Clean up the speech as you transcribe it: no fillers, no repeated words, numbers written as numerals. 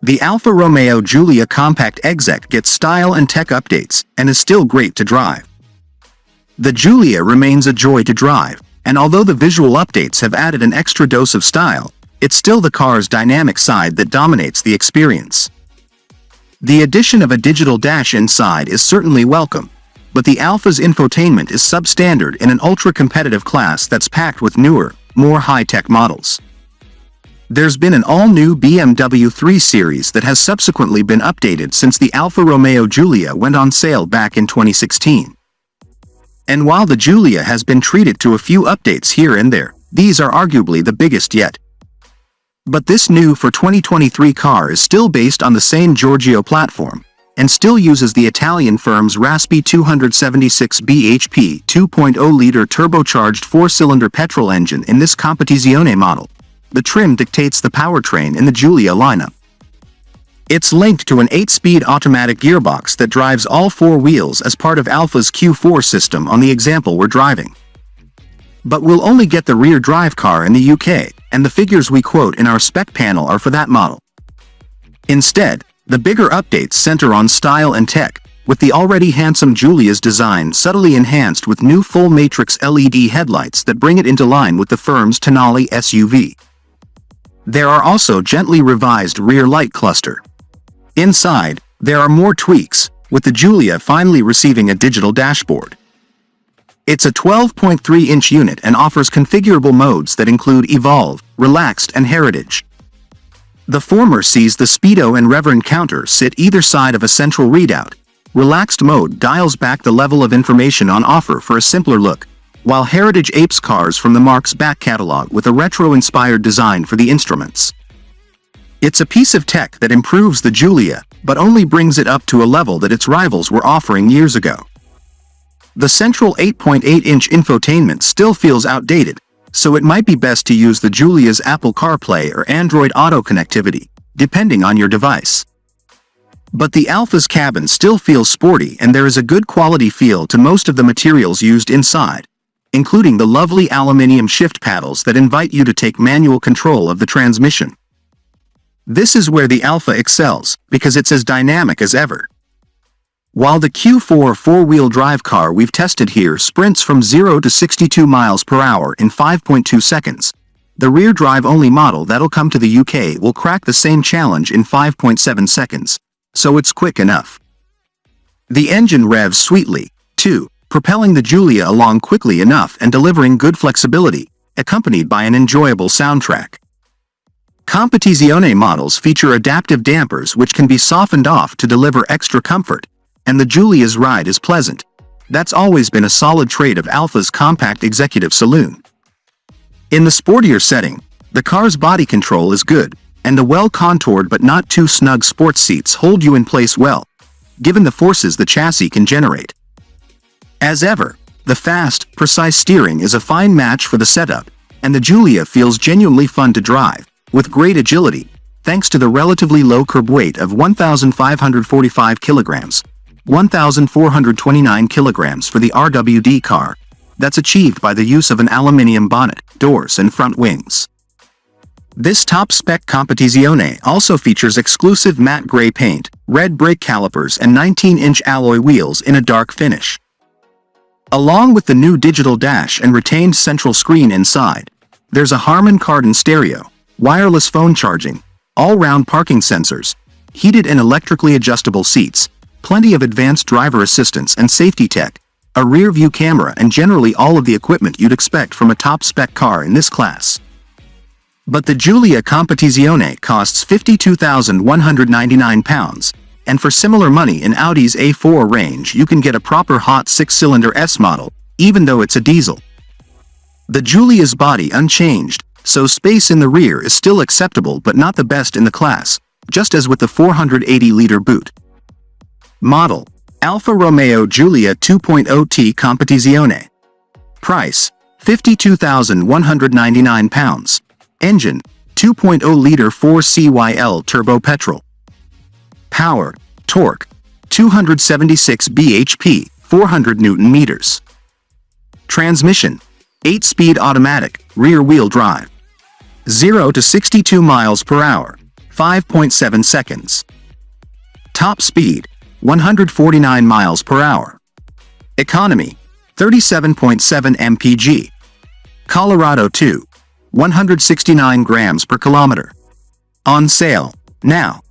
The Alfa Romeo Giulia compact exec gets style and tech updates, and is still great to drive. The Giulia remains a joy to drive, and although the visual updates have added an extra dose of style, it's still the car's dynamic side that dominates the experience. The addition of a digital dash inside is certainly welcome, but the Alfa's infotainment is substandard in an ultra-competitive class that's packed with newer, more high-tech models. There's been an all-new BMW 3 Series that has subsequently been updated since the Alfa Romeo Giulia went on sale back in 2016. And while the Giulia has been treated to a few updates here and there, these are arguably the biggest yet. But this new for 2023 car is still based on the same Giorgio platform, and still uses the Italian firm's raspy 276 bhp 2.0-liter turbocharged 4-cylinder petrol engine in this Competizione model. The trim dictates the powertrain in the Giulia lineup. It's linked to an 8-speed automatic gearbox that drives all 4 wheels as part of Alfa's Q4 system on the example we're driving. But we'll only get the rear drive car in the UK, and the figures we quote in our spec panel are for that model. Instead, the bigger updates center on style and tech, with the already handsome Giulia's design subtly enhanced with new full-matrix LED headlights that bring it into line with the firm's Tonale SUV. There are also gently revised rear light cluster. Inside, there are more tweaks, with the Giulia finally receiving a digital dashboard. It's a 12.3-inch unit and offers configurable modes that include Evolve, Relaxed and Heritage. The former sees the speedo and reverend counter sit either side of a central readout. Relaxed mode dials back the level of information on offer for a simpler look, while Heritage apes cars from the marque's back catalog with a retro-inspired design for the instruments. It's a piece of tech that improves the Giulia, but only brings it up to a level that its rivals were offering years ago. The central 8.8-inch infotainment still feels outdated, so it might be best to use the Giulia's Apple CarPlay or Android Auto connectivity, depending on your device. But the Alfa's cabin still feels sporty, and there is a good quality feel to most of the materials used inside, including the lovely aluminium shift paddles that invite you to take manual control of the transmission. This is where the Alfa excels, because it's as dynamic as ever. While the Q4 four-wheel drive car we've tested here sprints from 0 to 62 miles per hour in 5.2 seconds, the rear drive-only model that'll come to the UK will crack the same challenge in 5.7 seconds, so it's quick enough. The engine revs sweetly, too, propelling the Giulia along quickly enough and delivering good flexibility, accompanied by an enjoyable soundtrack. Competizione models feature adaptive dampers which can be softened off to deliver extra comfort, and the Giulia's ride is pleasant. That's always been a solid trait of Alfa's compact executive saloon. In the sportier setting, the car's body control is good, and the well-contoured but not too snug sports seats hold you in place well, given the forces the chassis can generate. As ever, the fast, precise steering is a fine match for the setup, and the Giulia feels genuinely fun to drive, with great agility, thanks to the relatively low curb weight of 1,545 kilograms, 1,429 kilograms for the RWD car, that's achieved by the use of an aluminium bonnet, doors and front wings. This top-spec Competizione also features exclusive matte gray paint, red brake calipers and 19-inch alloy wheels in a dark finish. Along with the new digital dash and retained central screen inside, there's a Harman Kardon stereo, wireless phone charging, all-round parking sensors, heated and electrically adjustable seats, plenty of advanced driver assistance and safety tech, a rear-view camera and generally all of the equipment you'd expect from a top-spec car in this class. But the Giulia Competizione costs £52,199, and for similar money in Audi's A4 range you can get a proper hot 6-cylinder S model, even though it's a diesel. The Giulia's body unchanged, so space in the rear is still acceptable but not the best in the class, just as with the 480-liter boot. Model: Alfa Romeo Giulia 2.0T Competizione. Price: £52,199. Engine: 2.0-liter 4CYL turbo petrol. Power, torque: 276 bhp, 400 Nm. Transmission: 8-speed automatic, rear-wheel drive. 0 to 62 miles per hour, 5.7 seconds. Top speed, 149 miles per hour. Economy, 37.7 mpg. Colorado 2, 169 grams per kilometer. On sale, now.